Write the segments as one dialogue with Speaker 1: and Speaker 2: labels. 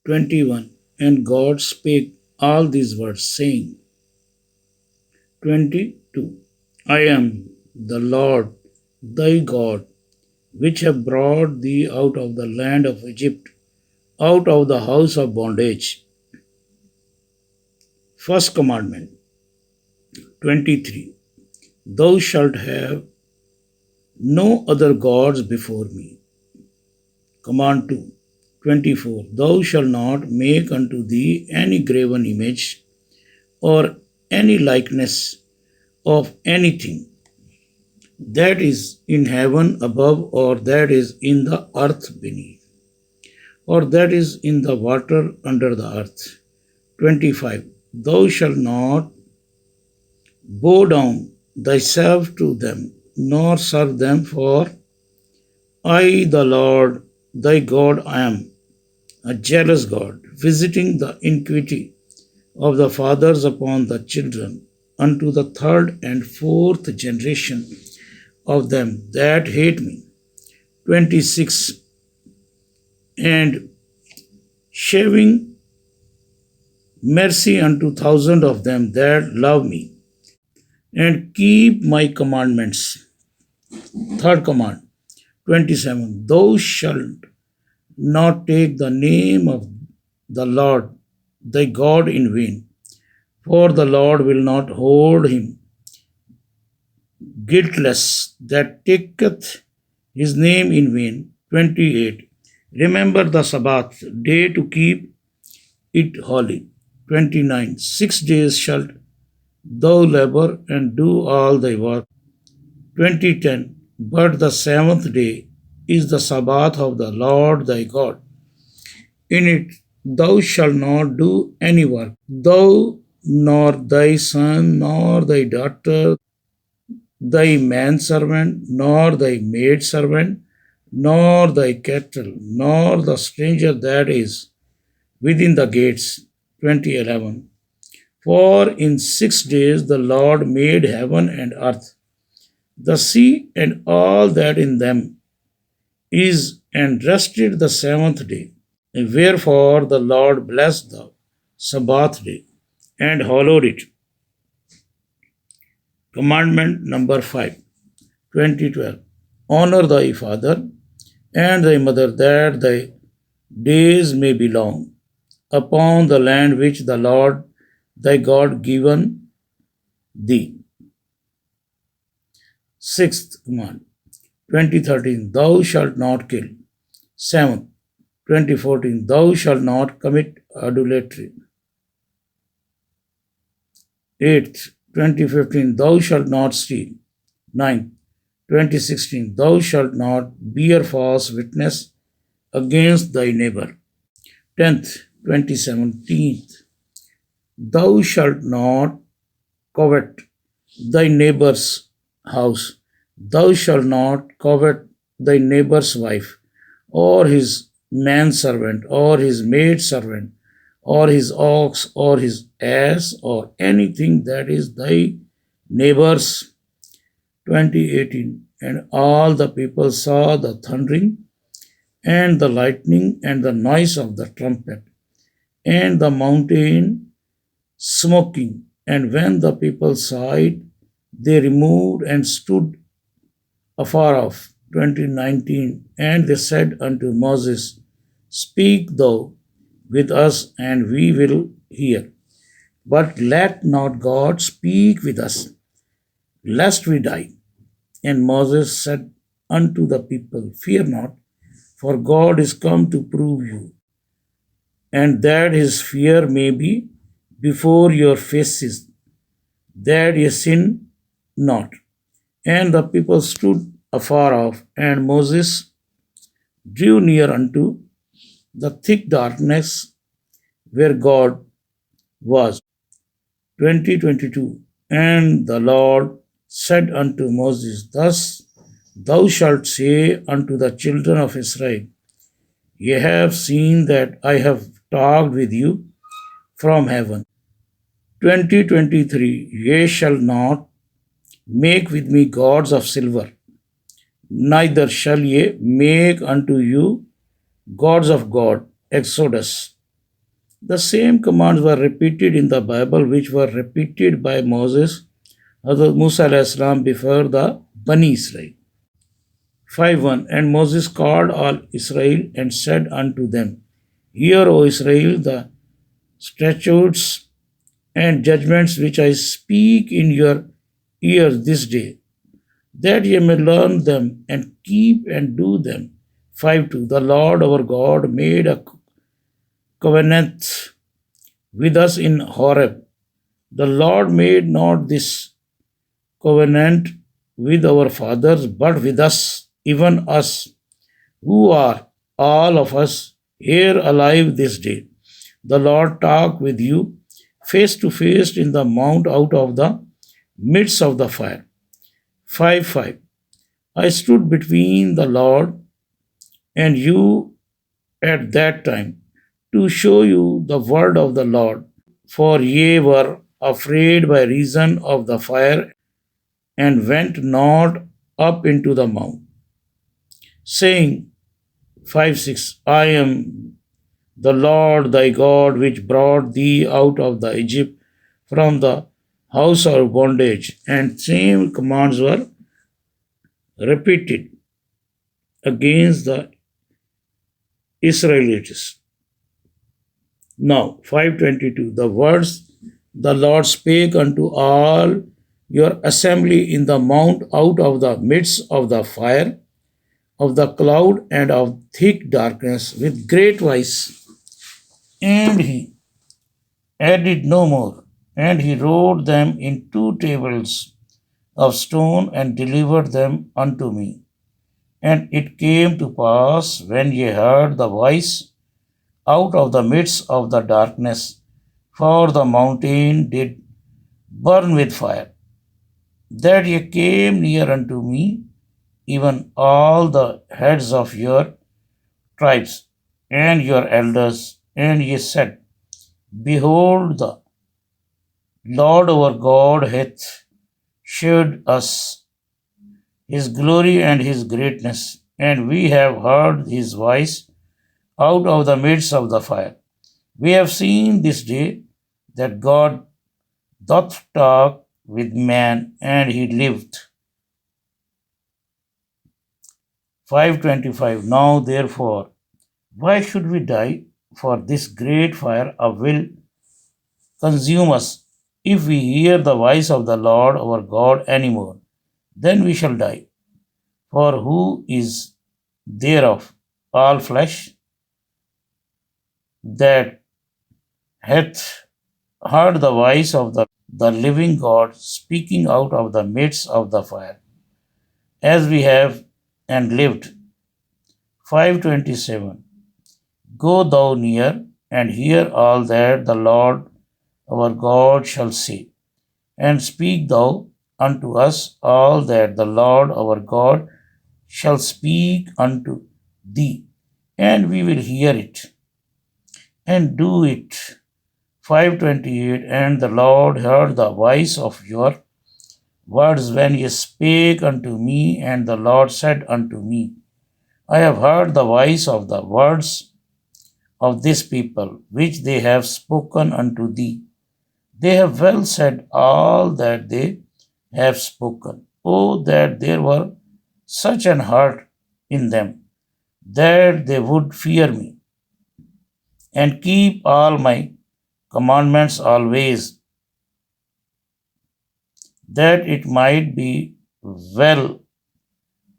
Speaker 1: 21. And God spake all these words, saying, 22. I am the Lord thy God, which have brought thee out of the land of Egypt, out of the house of bondage. First commandment. 23. Thou shalt have no other gods before me. Command 2. 24. Thou shalt not make unto thee any graven image or any likeness of anything that is in heaven above, or that is in the earth beneath, or that is in the water under the earth. 25. Thou shalt not bow down thyself to them, nor serve them, for I, the Lord thy God, am a jealous God, visiting the iniquity of the fathers upon the children, unto the third and fourth generation of them that hate me. 26. And shewing mercy unto thousands of them that love me, and keep my commandments. Third command. 27. Thou shalt not take the name of the Lord thy God in vain, for the Lord will not hold him guiltless that taketh his name in vain. 28. Remember the Sabbath day to keep it holy. 29. 6 days shalt thou labor and do all thy work. 20:10. But the seventh day is the Sabbath of the Lord thy God. In it thou shalt not do any work, thou nor thy son, nor thy daughter, thy manservant, nor thy maidservant, nor thy cattle, nor the stranger that is within the gates. 20:11. For in 6 days the Lord made heaven and earth, the sea and all that in them is, and rested the seventh day. Wherefore the Lord blessed the Sabbath day and hallowed it. Commandment number 5. 2012. Honor thy father and thy mother, that thy days may be long upon the land which the Lord thy God given thee. Sixth command. 2013. Thou shalt not kill. Seventh. 2014. Thou shalt not commit adultery. 8th. 2015. Thou shalt not steal. 9th. 2016. Thou shalt not bear false witness against thy neighbor. 10th. 2017. Thou shalt not covet thy neighbor's house. Thou shalt not covet thy neighbor's wife, or his manservant, or his maidservant, or his ox, or his ass, or anything that is thy neighbor's. 2018. And all the people saw the thundering, and the lightning, and the noise of the trumpet, and the mountain smoking. And when the people saw it, they removed and stood afar off. 2019. And they said unto Moses, Speak thou with us, and we will hear. But let not God speak with us, lest we die. And Moses said unto the people, Fear not, for God is come to prove you, and that his fear may be before your faces, that ye sin not. And the people stood afar off, and Moses drew near unto the thick darkness where God was. 2022. And the Lord said unto Moses, Thus thou shalt say unto the children of Israel, Ye have seen that I have talked with you from heaven. 2023. Ye shall not make with me gods of silver, neither shall ye make unto you gods of God. Exodus The same commands were repeated in the Bible, which were repeated by Moses, Hazrat Musa alayhi salam, before the Bani Israel. 5:1 And Moses called all Israel and said unto them, Hear, O Israel, the statutes and judgments which I speak in your ears this day, that ye may learn them and keep and do them. 5:2 The Lord our God made a covenant with us in Horeb. The Lord made not this covenant with our fathers, but with us, even us, who are all of us here alive this day. The Lord talked with you face to face in the mount out of the midst of the fire. 5:5 I stood between the Lord and you at that time to show you the word of the Lord, for ye were afraid by reason of the fire and went not up into the mount, saying, 5:6 I am the Lord thy God, which brought thee out of the Egypt from the house of bondage. And same commands were repeated against the Israelites. Now, 5:22 The words the Lord spake unto all your assembly in the mount out of the midst of the fire, of the cloud, and of thick darkness with great voice. And he added no more. And he wrote them in 2 tables of stone and delivered them unto me. And it came to pass, when ye heard the voice out of the midst of the darkness, for the mountain did burn with fire, that ye came near unto me, even all the heads of your tribes and your elders, and ye said, Behold, the Lord our God hath shewed us his glory and his greatness, and we have heard his voice out of the midst of the fire. We have seen this day that God doth talk with man, and he lived. 5:25 Now therefore, why should we die? For this great fire will consume us. If we hear the voice of the Lord our God any more, then we shall die. For who is there of all flesh that hath heard the voice of the living God speaking out of the midst of the fire, as we have and lived? 5:27 Go thou near and hear all that the Lord our God shall say, and speak thou unto us all that the Lord our God shall speak unto thee, and we will hear it and do it. 5:28 And the Lord heard the voice of your words when ye spake unto me, and the Lord said unto me, I have heard the voice of the words of this people, which they have spoken unto thee. They have well said all that they have spoken. Oh, that there were such an heart in them, that they would fear me, and keep all my commandments always, that it might be well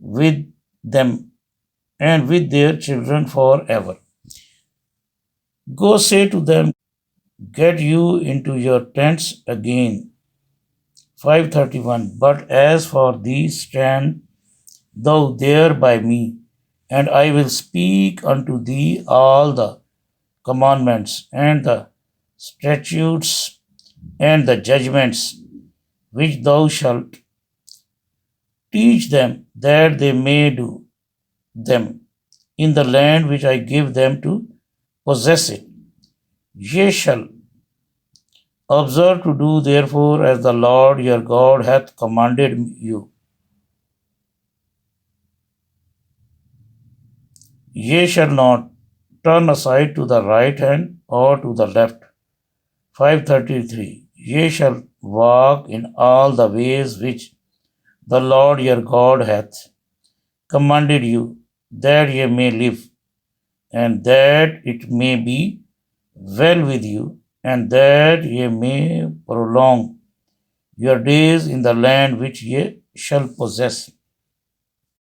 Speaker 1: with them and with their children forever. Go say to them, Get you into your tents again. 5:31 But as for thee, stand thou there by me, and I will speak unto thee all the commandments and the statutes and the judgments which thou shalt teach them, that they may do them in the land which I give them to possess it. Ye shall observe to do therefore as the Lord your God hath commanded you. Ye shall not turn aside to the right hand or to the left. 5:33. Ye shall walk in all the ways which the Lord your God hath commanded you, that ye may live, and that it may be well with you, and that ye may prolong your days in the land which ye shall possess.